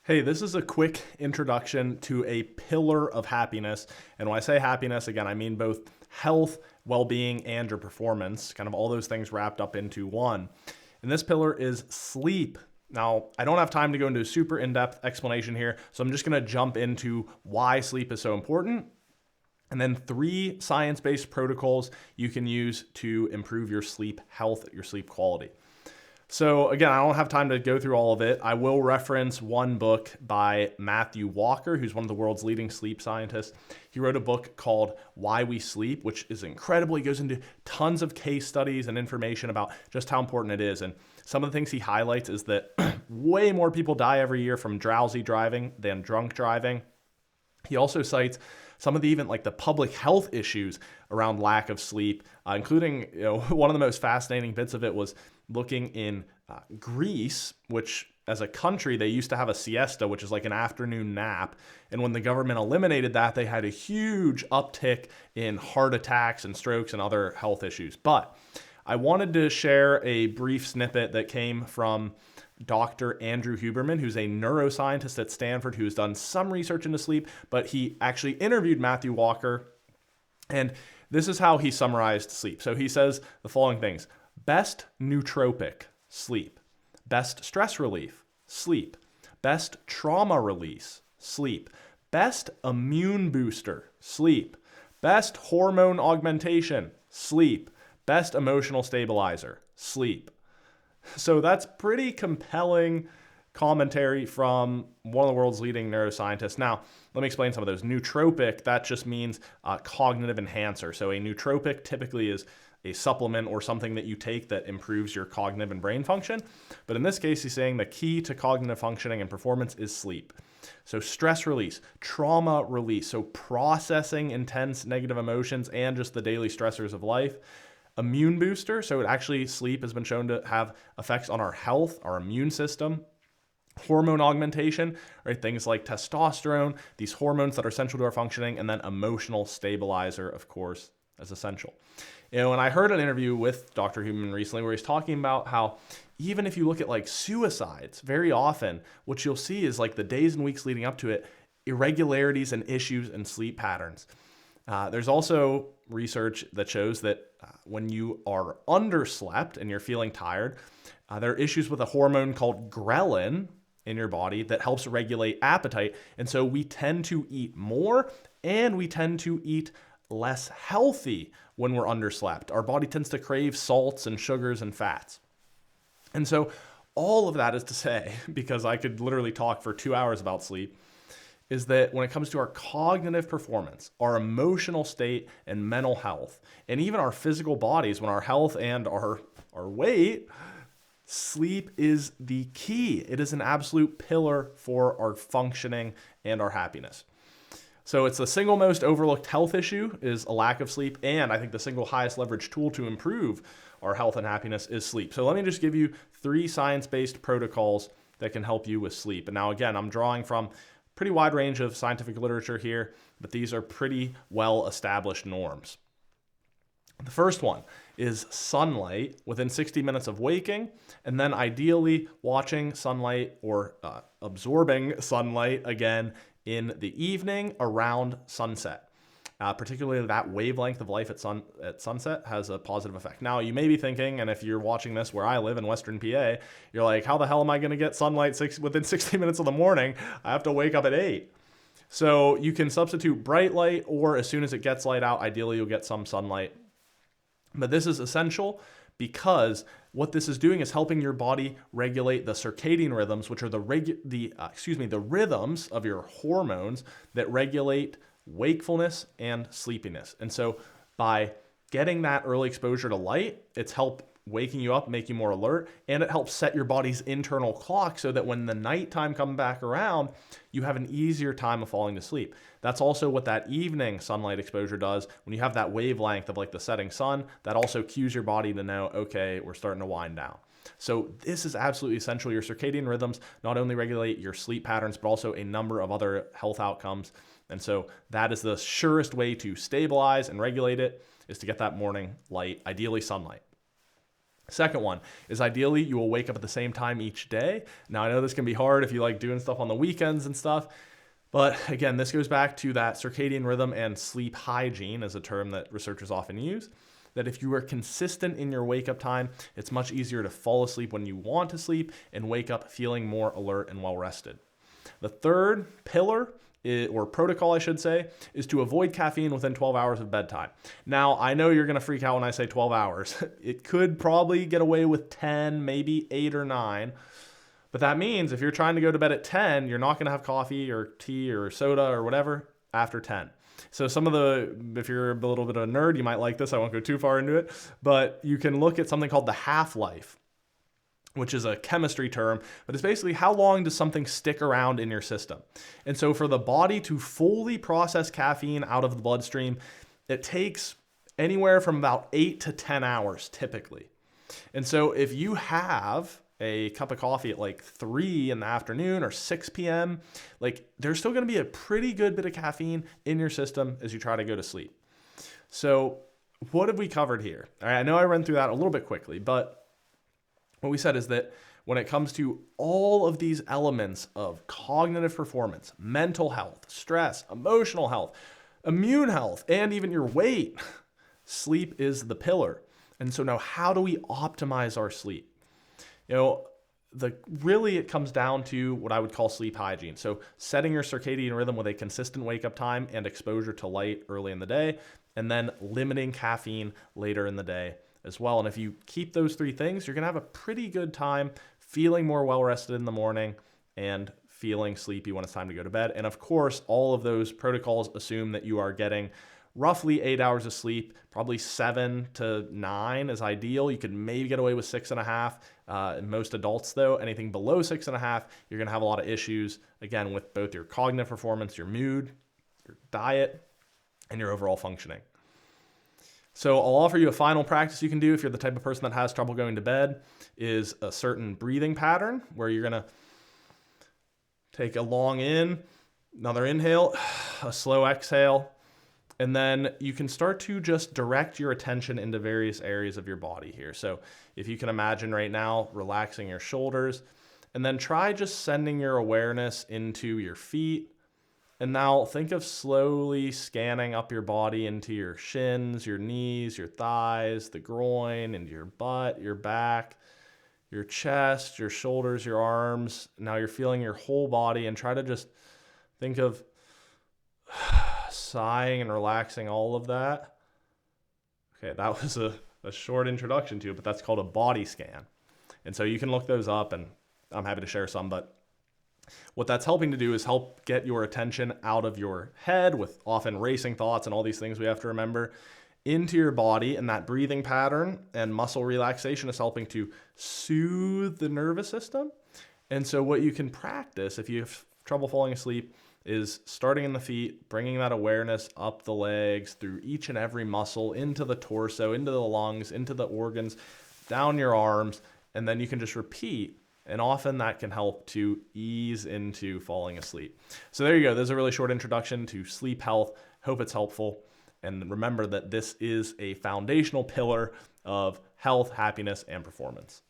Hey, this is a quick introduction to a pillar of happiness. And when I say happiness, again, I mean both health, well-being, and your performance, kind of all those things wrapped up into one. And this pillar is sleep. Now, I don't have time to go into a super in-depth explanation here, so I'm just going to jump into why sleep is so important. And then 3 science-based protocols you can use to improve your sleep health, your sleep quality. So again, I don't have time to go through all of it. I will reference one book by Matthew Walker, who's one of the world's leading sleep scientists. He wrote a book called Why We Sleep, which is incredible. He goes into tons of case studies and information about just how important it is. And some of the things he highlights is that way more people die every year from drowsy driving than drunk driving. He also cites some of the even like the public health issues around lack of sleep, including one of the most fascinating bits of it was looking in Greece, which as a country, they used to have a siesta, which is like an afternoon nap. And when the government eliminated that, they had a huge uptick in heart attacks and strokes and other health issues. But I wanted to share a brief snippet that came from Dr. Andrew Huberman, who's a neuroscientist at Stanford who has done some research into sleep, but he actually interviewed Matthew Walker. And this is how he summarized sleep. So he says the following things: best nootropic, sleep. Best stress relief, sleep. Best trauma release, sleep. Best immune booster, sleep. Best hormone augmentation, sleep. Best emotional stabilizer, sleep. So that's pretty compelling commentary from one of the world's leading neuroscientists. Now, let me explain some of those. Nootropic, that just means cognitive enhancer. So a nootropic typically is a supplement or something that you take that improves your cognitive and brain function. But in this case, he's saying the key to cognitive functioning and performance is sleep. So stress release, trauma release, so processing intense negative emotions and just the daily stressors of life. Immune booster, so it actually, sleep has been shown to have effects on our health, our immune system. Hormone augmentation, right? Things like testosterone, these hormones that are central to our functioning, and then emotional stabilizer, of course, as essential. And I heard an interview with Dr. Huberman recently where he's talking about how even if you look at like suicides, very often what you'll see is like the days and weeks leading up to it, irregularities and issues in sleep patterns. There's also research that shows that when you are underslept and you're feeling tired, there are issues with a hormone called ghrelin in your body that helps regulate appetite. And so we tend to eat more and we tend to eat less healthy when we're underslept. Our body tends to crave salts and sugars and fats. And so all of that is to say, because I could literally talk for 2 hours about sleep, is that when it comes to our cognitive performance, our emotional state and mental health, and even our physical bodies, when our health and our weight, sleep is the key. It is an absolute pillar for our functioning and our happiness. So it's the single most overlooked health issue is a lack of sleep, and I think the single highest leverage tool to improve our health and happiness is sleep. So let me just give you 3 science-based protocols that can help you with sleep. And now again, I'm drawing from pretty wide range of scientific literature here, but these are pretty well-established norms. The first one is sunlight within 60 minutes of waking, and then ideally watching sunlight or absorbing sunlight again in the evening around sunset. Particularly that wavelength of life at sunset has a positive effect. Now, you may be thinking, and if you're watching this where I live in Western PA, you're like, how the hell am I going to get sunlight within 60 minutes of the morning? I have to wake up at 8. So you can substitute bright light, or as soon as it gets light out, ideally you'll get some sunlight. But this is essential because what this is doing is helping your body regulate the circadian rhythms, which are the rhythms of your hormones that regulate wakefulness and sleepiness. And so by getting that early exposure to light, it's helped waking you up, make you more alert, and it helps set your body's internal clock so that when the nighttime comes back around, you have an easier time of falling to sleep. That's also what that evening sunlight exposure does. When you have that wavelength of like the setting sun, that also cues your body to know, okay, we're starting to wind down. So this is absolutely essential. Your circadian rhythms not only regulate your sleep patterns, but also a number of other health outcomes. And so that is the surest way to stabilize and regulate it, is to get that morning light, ideally sunlight. Second one is ideally you will wake up at the same time each day. Now, I know this can be hard if you like doing stuff on the weekends and stuff, but again, this goes back to that circadian rhythm and sleep hygiene as a term that researchers often use. That if you are consistent in your wake up time, it's much easier to fall asleep when you want to sleep and wake up feeling more alert and well rested. The third pillar, or protocol I should say, is to avoid caffeine within 12 hours of bedtime. Now, I know you're gonna freak out when I say 12 hours. It could probably get away with 10, maybe 8 or 9. But that means if you're trying to go to bed at 10, you're not gonna have coffee or tea or soda or whatever after 10. So if you're a little bit of a nerd, you might like this. I won't go too far into it, but you can look at something called the half-life, which is a chemistry term, but it's basically how long does something stick around in your system. And so for the body to fully process caffeine out of the bloodstream, it takes anywhere from about 8 to 10 hours typically. And so if you have a cup of coffee at like 3 in the afternoon or 6 p.m., like there's still going to be a pretty good bit of caffeine in your system as you try to go to sleep. So what have we covered here? All right, I know I ran through that a little bit quickly, but what we said is that when it comes to all of these elements of cognitive performance, mental health, stress, emotional health, immune health, and even your weight, sleep is the pillar. And so now how do we optimize our sleep? Really it comes down to what I would call sleep hygiene. So setting your circadian rhythm with a consistent wake up time and exposure to light early in the day, and then limiting caffeine later in the day as well. And if you keep those 3 things, you're gonna have a pretty good time feeling more well rested in the morning and feeling sleepy when it's time to go to bed. And of course, all of those protocols assume that you are getting roughly 8 hours of sleep, probably 7 to 9 is ideal. You could maybe get away with 6.5. In most adults though, anything below 6.5, you're gonna have a lot of issues, again, with both your cognitive performance, your mood, your diet, and your overall functioning. So I'll offer you a final practice you can do if you're the type of person that has trouble going to bed, is a certain breathing pattern where you're gonna take a long in, another inhale, a slow exhale, and then you can start to just direct your attention into various areas of your body here. So if you can imagine right now, relaxing your shoulders, and then try just sending your awareness into your feet. And now think of slowly scanning up your body into your shins, your knees, your thighs, the groin, into your butt, your back, your chest, your shoulders, your arms. Now you're feeling your whole body, and try to just think of sighing and relaxing all of that. Okay, that was a short introduction to it, but that's called a body scan. And so you can look those up, and I'm happy to share some, but what that's helping to do is help get your attention out of your head with often racing thoughts and all these things we have to remember into your body, and that breathing pattern and muscle relaxation is helping to soothe the nervous system. And so what you can practice if you have trouble falling asleep is starting in the feet, bringing that awareness up the legs, through each and every muscle, into the torso, into the lungs, into the organs, down your arms, and then you can just repeat. And often that can help to ease into falling asleep. So there you go. There's a really short introduction to sleep health. Hope it's helpful. And remember that this is a foundational pillar of health, happiness, and performance.